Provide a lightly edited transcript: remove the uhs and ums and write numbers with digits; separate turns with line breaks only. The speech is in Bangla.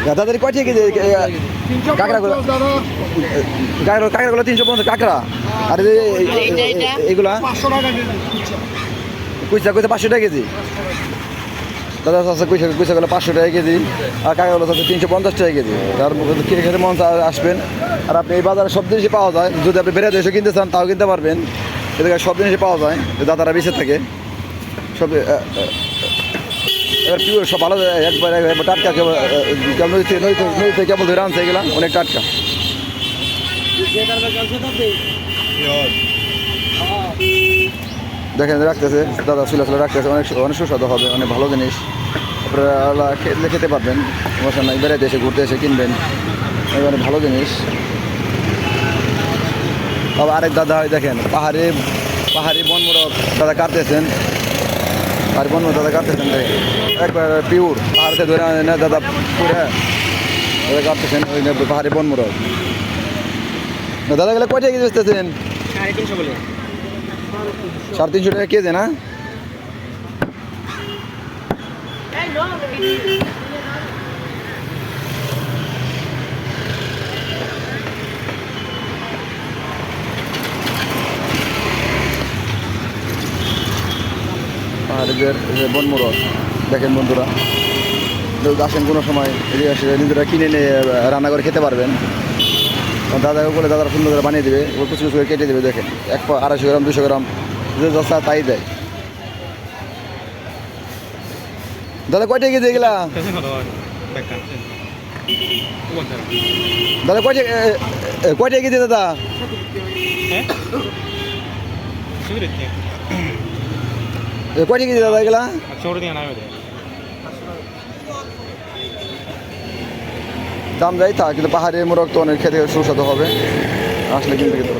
দাদাদের কয় কেজি কাঁকড়াগুলো? কাঁকড়াগুলো 350 কাঁকড়া। আর এইগুলা কুইচা 500 টাকা কেজি। দাদা আছে কুইচাগুলো 500 টাকা কেজি, আর কাঁকড়াগুলো আছে 350 টাকা কেজি। তার কিনে খেতে মন আসবেন। আর আপনি এই বাজারে সব জিনিসই পাওয়া যায়, যদি আপনি বেড়ে দেশে কিনতে চান তাও কিনতে পারবেন। এদিকে সব জিনিসই পাওয়া যায়, দাদারা বেঁচে থাকে সব। এবার পিওর সব ভালো, একবার টাটকা, নদী থেকে কেবল ধরে আনছে এগুলো, অনেক টাটকা। দেখেন রাখতেছে দাদা, চুলা রাখতেছে, অনেক সুস্বাদু হবে, অনেক ভালো জিনিস। আপনারা খেতে পারবেন, সমস্যা নাই। বেড়াইতে এসে ঘুরতে এসে কিনবেন, অনেক ভালো জিনিস। আবার আরেক দাদা হয় দেখেন, পাহাড়ি বনমোরগ দাদা কাটতেছেন। পাহাড়ি বনমোরগ দাদা কাটতেছেন, একবার পিওর পাহাড়তে ধরে না দাদা, পুরো দাদা কাটতেছেন ওই পাহাড়ি বনমোরগ। দাদা গেলে কয়টা কেজি বেচতেছেন? 350 টাকা কেজি না? পাহাড়িদের বনমোরগ দেখেন বন্ধুরা, আসেন কোনো সময় নিজেরা কিনে নিয়ে রান্না করে খেতে পারবেন। দাদাকে বলে দাদারা সুন্দর করে বানিয়ে দেবে, কুচু কুচু করে কেটে দেবে। দেখেন 250 গ্রাম 200 গ্রাম যে যা তাই দেয়। দাদা কয়টা কেজি এগুলা? দাদা কয়টা কেজি দাদা? কয়টা কেজি দাদা এগুলা? দাম যাই থাক, কিন্তু পাহাড়ি মোরগ তো অনেক খেতে সুস্বাদু হবে, আসলে কিন্তু